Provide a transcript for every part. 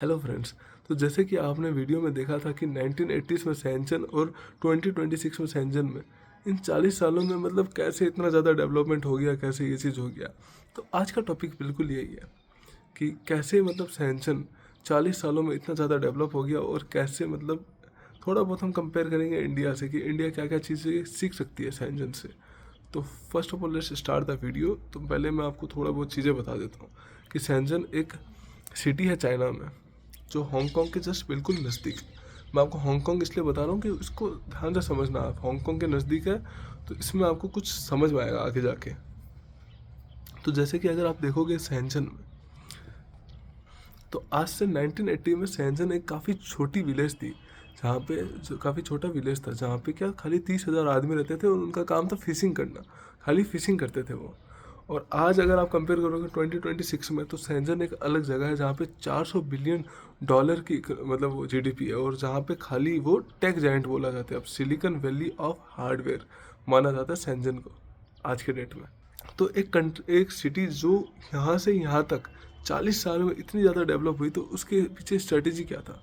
Hello friends. तो जैसे कि आपने वीडियो में देखा था कि 1980s में सैनचन और 2026 में सैनजन में इन 40 सालों में मतलब कैसे इतना ज़्यादा डेवलपमेंट हो गया, कैसे ये चीज़ हो गया। तो आज का टॉपिक बिल्कुल यही है कि कैसे मतलब सैनचन 40 सालों में इतना ज़्यादा डेवलप हो गया और कैसे मतलब थोड़ा बहुत हम कंपेयर करेंगे इंडिया से कि इंडिया क्या क्या चीज़ें सीख सकती है सैनजन से। तो first of all let's start the video. तो पहले मैं आपको थोड़ा बहुत चीज़ें बता देता हूँ कि सैनजन एक सिटी है चाइना में, जो हांगकांग के जस्ट बिल्कुल नज़दीक। मैं आपको हांगकांग इसलिए बता रहा हूँ कि इसको ध्यान से समझना। आप हांगकांग के नज़दीक है तो इसमें आपको कुछ समझ में आएगा आगे जाके। तो जैसे कि अगर आप देखोगे सैनजन में, तो आज से 1980 में सैनजन एक काफ़ी छोटी विलेज थी, जहाँ पे जो काफ़ी छोटा विलेज था, जहाँ पे क्या खाली 30,000 आदमी रहते थे और उनका काम था फिशिंग करना। खाली फिशिंग करते थे वो। और आज अगर आप कंपेयर करोगे 2026 में, तो सैनजन एक अलग जगह है जहाँ पे 400 बिलियन डॉलर की मतलब वो जीडीपी है, और जहाँ पे खाली वो टेक जाइंट बोला जाता है। अब सिलिकॉन वैली ऑफ हार्डवेयर माना जाता है सैनजन को आज के डेट में। तो एक सिटी जो यहाँ से यहाँ तक 40 साल में इतनी ज़्यादा डेवलप हुई, तो उसके पीछे स्ट्रेटेजी क्या था?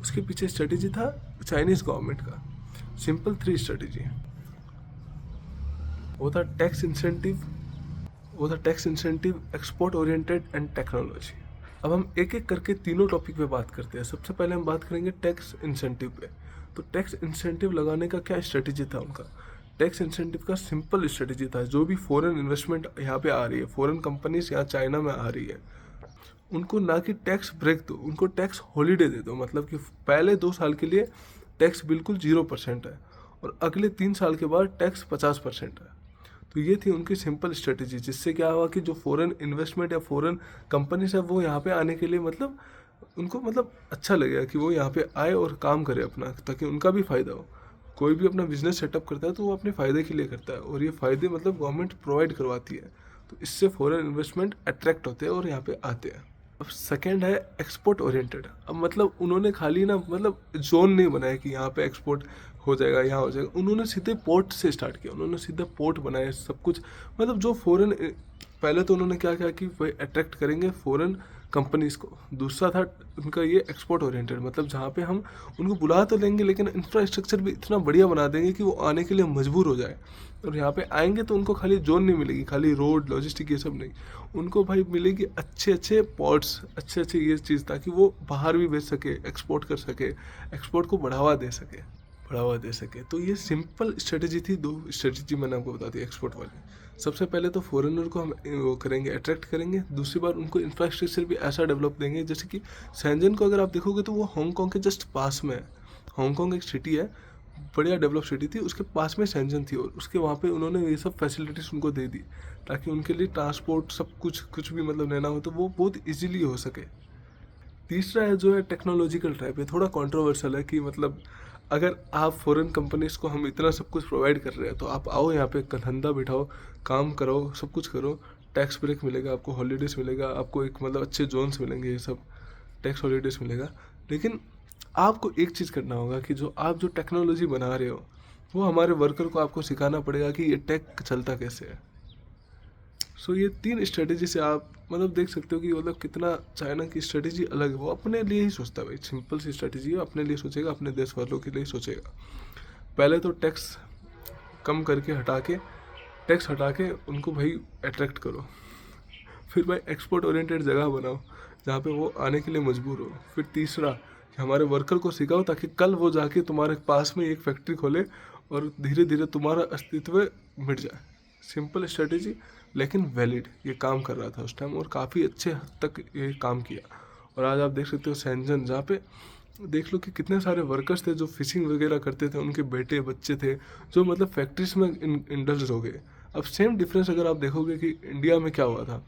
उसके पीछे स्ट्रेटेजी था चाइनीज़ गवर्नमेंट का। Simple 3 strategy. वो था tax incentive, export oriented and technology. अब हम एक एक करके तीनों टॉपिक पे बात करते हैं। सबसे पहले हम बात करेंगे टैक्स इंसेंटिव पे। तो टैक्स इंसेंटिव लगाने का क्या स्ट्रेटेजी था उनका? टैक्स इंसेंटिव का सिंपल स्ट्रेटेजी था, जो भी फॉरेन इन्वेस्टमेंट यहाँ पे आ रही है, फॉरेन कंपनीज यहाँ चाइना में आ रही है, उनको ना कि टैक्स ब्रेक दो, उनको टैक्स हॉलीडे दे दो। मतलब कि पहले 2 साल के लिए टैक्स बिल्कुल 0% है और अगले 3 साल के बाद टैक्स 50% है। तो ये थी उनकी सिंपल स्ट्रेटेजी, जिससे क्या हुआ कि जो फॉरेन इन्वेस्टमेंट या फॉरेन कंपनीज है वो यहाँ पे आने के लिए मतलब उनको मतलब अच्छा लगेगा कि वो यहाँ पे आए और काम करे अपना, ताकि उनका भी फ़ायदा हो। कोई भी अपना बिजनेस सेटअप करता है तो वो अपने फ़ायदे के लिए करता है, और ये फ़ायदे मतलब गवर्नमेंट प्रोवाइड करवाती है। तो इससे फॉरेन इन्वेस्टमेंट अट्रैक्ट होते हैं और यहाँ पे आते हैं। अब सेकेंड है एक्सपोर्ट ओरिएंटेड। अब मतलब उन्होंने खाली ना मतलब जोन नहीं बनाया कि यहाँ पे एक्सपोर्ट हो जाएगा, यहाँ हो जाएगा। उन्होंने सीधे पोर्ट से स्टार्ट किया, उन्होंने सीधे पोर्ट बनाए सब कुछ। मतलब जो फॉरेन, पहले तो उन्होंने क्या किया कि वही अट्रैक्ट करेंगे फॉरेन कंपनीज को। दूसरा था उनका ये एक्सपोर्ट ओरिएंटेड, मतलब जहाँ पे हम उनको बुला तो लेंगे लेकिन इंफ्रास्ट्रक्चर भी इतना बढ़िया बना देंगे कि वो आने के लिए मजबूर हो जाए। और यहाँ पे आएंगे तो उनको खाली जोन नहीं मिलेगी, खाली रोड लॉजिस्टिक ये सब नहीं, उनको भाई मिलेगी अच्छे अच्छे पोर्ट्स, अच्छे अच्छे ये चीज़, ताकि वो बाहर भी बेच सके, एक्सपोर्ट कर सके, एक्सपोर्ट को बढ़ावा दे सके। तो ये सिंपल स्ट्रेटेजी थी। दो स्ट्रेटेजी मैंने आपको बता दी एक्सपोर्ट वाली। सबसे पहले तो फॉरेनर को हम वो करेंगे, अट्रैक्ट करेंगे। दूसरी बार उनको इंफ्रास्ट्रक्चर भी ऐसा डेवलप देंगे, जैसे कि सैनजन को अगर आप देखोगे तो वो हांगकांग के जस्ट पास में है। हांगकांग एक सिटी है, बढ़िया डेवलप सिटी थी, उसके पास में सैनजन थी, और उसके वहाँ पे उन्होंने ये सब फैसिलिटीज़ उनको दे दी, ताकि उनके लिए ट्रांसपोर्ट सब कुछ कुछ भी मतलब लेना हो तो वो बहुत इजीली हो सके। तीसरा है जो है टेक्नोलॉजिकल टाइप है, थोड़ा कंट्रोवर्शियल है कि मतलब अगर आप फॉरेन कंपनीज को हम इतना सब कुछ प्रोवाइड कर रहे हैं तो आप आओ यहाँ पे धंधा बिठाओ, काम करो, सब कुछ करो। टैक्स ब्रेक मिलेगा आपको, हॉलीडेज मिलेगा आपको, एक मतलब अच्छे जोन्स मिलेंगे, ये सब टैक्स हॉलीडेज मिलेगा। लेकिन आपको एक चीज़ करना होगा कि जो आप जो टेक्नोलॉजी बना रहे हो, वो हमारे वर्कर को आपको सिखाना पड़ेगा कि ये टेक चलता कैसे है। सो ये 3 स्ट्रेटेजी से आप मतलब देख सकते हो कि मतलब कितना चाइना की स्ट्रेटेजी अलग है। वो अपने लिए ही सोचता है भाई, सिंपल सी स्ट्रेटेजी है, अपने लिए सोचेगा, अपने देश वालों के लिए सोचेगा। पहले तो टैक्स कम करके हटा के, टैक्स हटा के उनको भाई अट्रैक्ट करो। फिर भाई एक्सपोर्ट ओरिएंटेड जगह बनाओ जहाँ पे वो आने के लिए मजबूर हो। फिर तीसरा कि हमारे वर्कर को सिखाओ, ताकि कल वो जाके तुम्हारे पास में एक फैक्ट्री खोले और धीरे धीरे तुम्हारा अस्तित्व मिट जाए। सिंपल स्ट्रेटेजी लेकिन वैलिड, ये काम कर रहा था उस टाइम और काफ़ी अच्छे हद तक ये काम किया। और आज आप देख सकते हो सैनजन, जहाँ पे देख लो कि कितने सारे वर्कर्स थे जो फिशिंग वगैरह करते थे, उनके बेटे बच्चे थे जो मतलब फैक्ट्रीज में इंडल्ज हो गए। अब सेम डिफरेंस अगर आप देखोगे कि इंडिया में क्या हुआ था,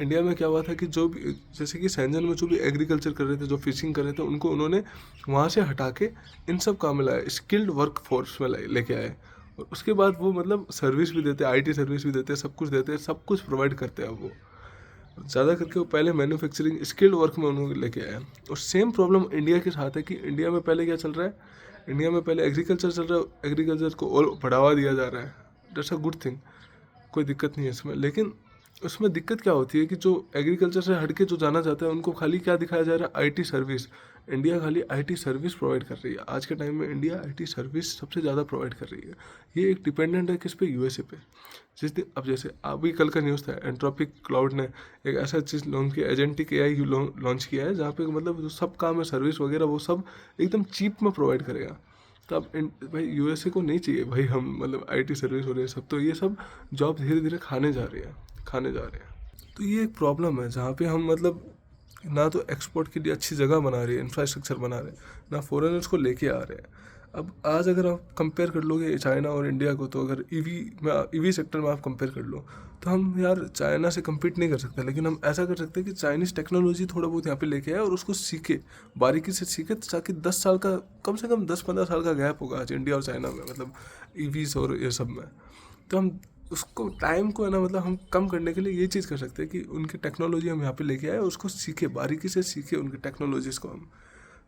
इंडिया में क्या हुआ था कि जो भी जैसे कि सैनजन में जो भी एग्रीकल्चर कर रहे थे, जो फिशिंग कर रहे थे, उनको उन्होंने वहाँ से हटा के इन सब काम में लाया, स्किल्ड वर्क फोर्स में लेके आए। और उसके बाद वो मतलब सर्विस भी देते, आईटी सर्विस भी देते, सब कुछ देते, सब कुछ प्रोवाइड करते हैं वो। ज़्यादा करके वो पहले मैन्युफैक्चरिंग स्किल्ड वर्क में उन्होंने लेके आया। और सेम प्रॉब्लम इंडिया के साथ है कि इंडिया में पहले क्या चल रहा है, इंडिया में पहले एग्रीकल्चर चल रहा है, एग्रीकल्चर को और बढ़ावा दिया जा रहा है। दैट्स अ गुड थिंग, कोई दिक्कत नहीं है इसमें। लेकिन उसमें दिक्कत क्या होती है कि जो एग्रीकल्चर से हट के जो जाना चाहता है उनको खाली क्या दिखाया जा रहा है, आईटी सर्विस। इंडिया खाली आईटी सर्विस प्रोवाइड कर रही है आज के टाइम में। इंडिया आईटी सर्विस सबसे ज़्यादा प्रोवाइड कर रही है। ये एक डिपेंडेंट है किस पे, यूएसए पे। जिस दिन अब जैसे अभी कल का न्यूज़ था, एंट्रोपिक क्लाउड ने एक ऐसा चीज़ लॉन्च किया, एजेंटिक एआई लॉन्च किया है जहाँ पे मतलब जो सब काम है सर्विस वगैरह वो सब एकदम चीप में प्रोवाइड करेगा। तो अब भाई यूएसए को नहीं चाहिए भाई हम मतलब आईटी सर्विस हो रही है सब, तो ये सब जॉब धीरे धीरे खाने जा रही है, खाने जा रहे हैं। तो ये एक प्रॉब्लम है जहाँ पे हम मतलब ना तो एक्सपोर्ट के लिए अच्छी जगह बना रहे हैं, इंफ्रास्ट्रक्चर बना रहे हैं, ना फॉरेनर्स को लेके आ रहे हैं। अब आज अगर आप कंपेयर कर लोगे चाइना और इंडिया को, तो अगर ईवी सेक्टर में आप कंपेयर कर लो तो हम यार चाइना से कम्पीट नहीं कर सकते, लेकिन हम ऐसा कर सकते हैं कि चाइनीज़ टेक्नोलॉजी थोड़ा बहुत यहाँ पे लेके आए और उसको सीखे, बारीकी से सीखे, ताकि 10 साल का, कम से कम 10-15 साल का गैप होगा आज इंडिया और चाइना में, मतलब ईवीज और ये सब में। तो हम उसको टाइम को है ना मतलब हम कम करने के लिए ये चीज़ कर सकते हैं कि उनकी टेक्नोलॉजी हम यहाँ पे लेके आए, उसको सीखे, बारीकी से सीखे उनकी टेक्नोलॉजीज़ को हम,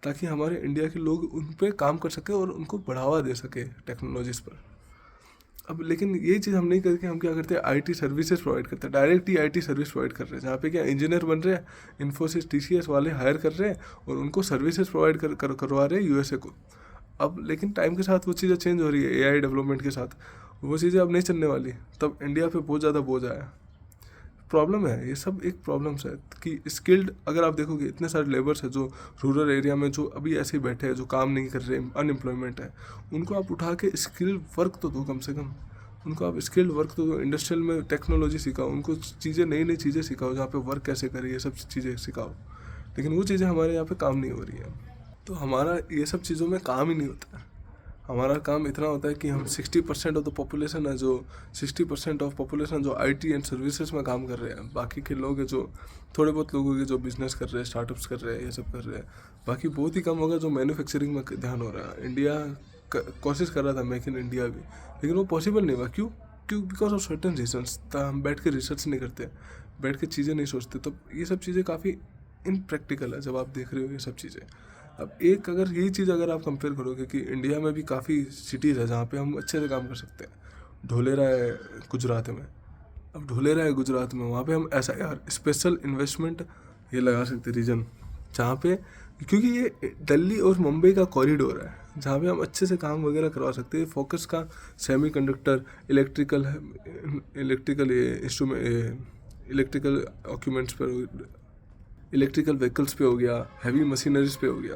ताकि हमारे इंडिया के लोग उन पे काम कर सके और उनको बढ़ावा दे सके टेक्नोलॉजीज़ पर। अब लेकिन ये चीज़ हम नहीं करके हम क्या करते हैं, आईटी सर्विसेज प्रोवाइड करते हैं, direct he IT service provide कर रहे हैं, जहाँ पे क्या इंजीनियर बन रहे हैं, इन्फोसिस टीसीएस वाले हायर कर रहे हैं और उनको सर्विसेज प्रोवाइड करवा रहे हैं यूएसए को। अब लेकिन टाइम के साथ वो चीज़ें चेंज हो रही है, एआई डेवलपमेंट के साथ वो चीज़ें अब नहीं चलने वाली, तब इंडिया पे बहुत ज़्यादा बोझ आया। प्रॉब्लम है, ये सब एक प्रॉब्लम्स है कि स्किल्ड, अगर आप देखोगे इतने सारे लेबर्स हैं जो रूरल एरिया में जो अभी ऐसे ही बैठे हैं, जो काम नहीं कर रहे, अनएम्प्लॉयमेंट है, उनको आप उठा के स्किल वर्क तो दो, कम से कम उनको आप स्किल्ड वर्क तो दो, इंडस्ट्रियल में टेक्नोलॉजी सिखाओ, उनको चीज़ें, नई नई चीज़ें सिखाओ, जहाँ पे वर्क कैसे करें ये सब चीज़ें सिखाओ। लेकिन वो चीज़ें हमारे यहाँ पे काम नहीं हो रही है, तो हमारा ये सब चीज़ों में काम ही नहीं होता है। हमारा काम इतना होता है कि हम 60% ऑफ द पॉपुलेशन है, जो 60% ऑफ पॉपुलेशन जो आईटी एंड सर्विसेज में काम कर रहे हैं, बाकी के लोग हैं जो थोड़े बहुत लोग होंगे जो बिजनेस कर रहे हैं, स्टार्टअप्स कर रहे हैं, ये सब कर रहे हैं, बाकी बहुत ही कम होगा जो मैन्युफैक्चरिंग में ध्यान हो रहा है। इंडिया कोशिश कर रहा था मेक इन इंडिया भी, लेकिन वो पॉसिबल नहीं हुआ। क्यों? Because of certain reasons. हम बैठ के रिसर्च नहीं करते, बैठ के चीज़ें नहीं सोचते, तो ये सब चीज़ें काफ़ी इनप्रैक्टिकल है जब आप देख रहे हो ये सब चीज़ें। अब एक अगर यही चीज़ अगर आप कंपेयर करोगे कि इंडिया में भी काफ़ी सिटीज़ है जहाँ पे हम अच्छे से काम कर सकते हैं। ढोलेरा है गुजरात में, अब ढोलेरा है गुजरात में, वहाँ पे हम ऐसा यार स्पेशल इन्वेस्टमेंट ये लगा सकते रीजन, जहाँ पे, क्योंकि ये दिल्ली और मुंबई का कॉरिडोर है जहाँ पे हम अच्छे से काम वगैरह करवा सकते हैं। फोकस का सेमीकंडक्टर, इलेक्ट्रिकल ये इंस्ट्रूमेंट, इलेक्ट्रिकल डॉक्यूमेंट्स पर, इलेक्ट्रिकल व्हीकल्स पे हो गया, हैवी मशीनरीज पे हो गया।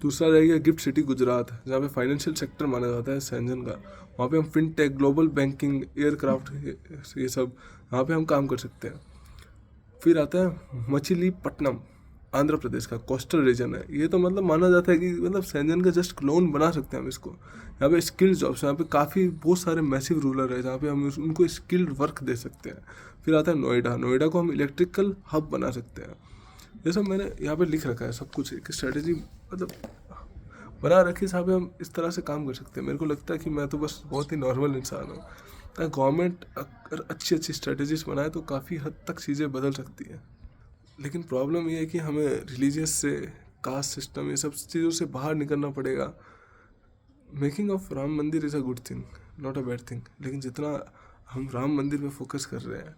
दूसरा रहेगा गिफ्ट सिटी गुजरात, जहाँ पे फाइनेंशियल सेक्टर माना जाता है सैंजन का। वहाँ पे हम फिनटेक, ग्लोबल बैंकिंग, एयरक्राफ्ट, ये सब वहाँ पे हम काम कर सकते हैं। फिर आता है मछलीपट्टनम, आंध्र प्रदेश का कोस्टल रीजन है। ये तो मतलब माना जाता है कि मतलब सैंजन का जस्ट क्लोन बना सकते हैं हम इसको। यहाँ पे स्किल्ड जॉब्स, यहाँ पे काफ़ी बहुत सारे मैसिव रूरल है जहाँ पे हम उनको स्किल्ड वर्क दे सकते हैं। फिर आता है नोएडा, नोएडा को हम इलेक्ट्रिकल हब बना सकते हैं। ये सब मैंने यहाँ पे लिख रखा है सब कुछ, एक स्ट्रेटेजी मतलब बना रखी, साहब हम इस तरह से काम कर सकते हैं। मेरे को लगता है कि मैं तो बस बहुत ही नॉर्मल इंसान हूँ। गवर्नमेंट अगर अच्छी अच्छी स्ट्रेटेजीज बनाए तो काफ़ी हद तक चीज़ें बदल सकती है। लेकिन प्रॉब्लम ये है कि हमें रिलीजियस से, कास्ट सिस्टम, ये सब चीज़ों से बाहर निकलना पड़ेगा। मेकिंग ऑफ राम मंदिर is a good thing, not a bad thing, लेकिन जितना हम राम मंदिर पे फोकस कर रहे हैं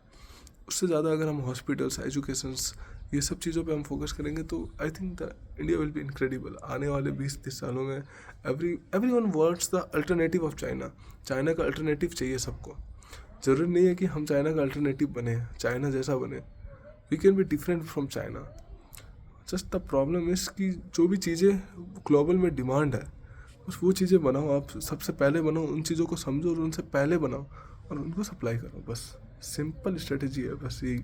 उससे ज़्यादा अगर हम हॉस्पिटल्स, एजुकेशंस, ये सब चीज़ों पे हम फोकस करेंगे तो I think the India will be incredible. आने वाले 20-30 सालों में everyone wants the alternative of China. China का अल्टरनेटिव चाहिए सबको। ज़रूरी नहीं है कि हम चाइना का अल्टरनेटिव बने, चाइना जैसा बने। We can be different from China. Just the problem is कि जो भी चीज़ें ग्लोबल में डिमांड है बस वो चीज़ें बनाओ, आप सबसे पहले बनाओ, उन चीज़ों को समझो और उनसे पहले बनाओ और उनको सप्लाई करो। बस सिंपल स्ट्रेटजी है, बस यही।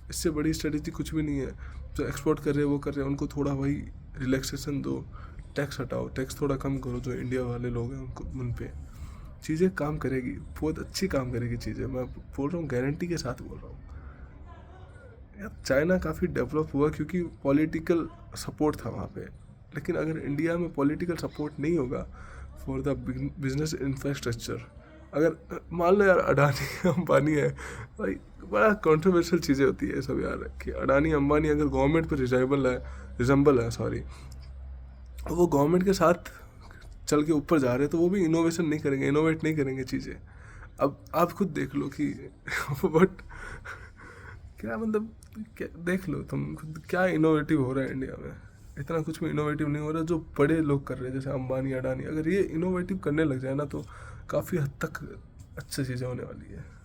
इससे बड़ी स्ट्रेटजी कुछ भी नहीं है। जो एक्सपोर्ट कर रहे हैं वो कर रहे हैं, उनको थोड़ा वही रिलैक्सेशन दो, टैक्स हटाओ, टैक्स थोड़ा कम करो। जो इंडिया वाले लोग हैं उनको, उन पे चीज़ें काम करेगी, बहुत अच्छी काम करेगी चीज़ें। मैं बोल रहा हूँ, गारंटी के साथ बोल रहा हूँ। यार चाइना काफ़ी डेवलप हुआ क्योंकि पॉलिटिकल सपोर्ट था वहाँ पे, लेकिन अगर इंडिया में पॉलिटिकल सपोर्ट नहीं होगा फॉर द बिजनेस इंफ्रास्ट्रक्चर, अगर मान लो यार अडानी अंबानी है, भाई बड़ा कंट्रोवर्शियल चीज़ें होती है सब यार, कि अडानी अंबानी अगर गवर्नमेंट पर रिजेंबल है सॉरी, वो गवर्नमेंट के साथ चल के ऊपर जा रहे हैं तो वो भी इनोवेशन नहीं करेंगे, इनोवेट नहीं करेंगे चीज़ें। अब आप खुद देख लो कि बट क्या मतलब, क्या देख लो तुम खुद, क्या इनोवेटिव हो रहा है इंडिया में। इतना कुछ भी इनोवेटिव नहीं हो रहा जो बड़े लोग कर रहे हैं, जैसे अंबानी अडानी। अगर ये इनोवेटिव करने लग जाए ना तो काफ़ी हद तक अच्छी चीज़ें होने वाली है।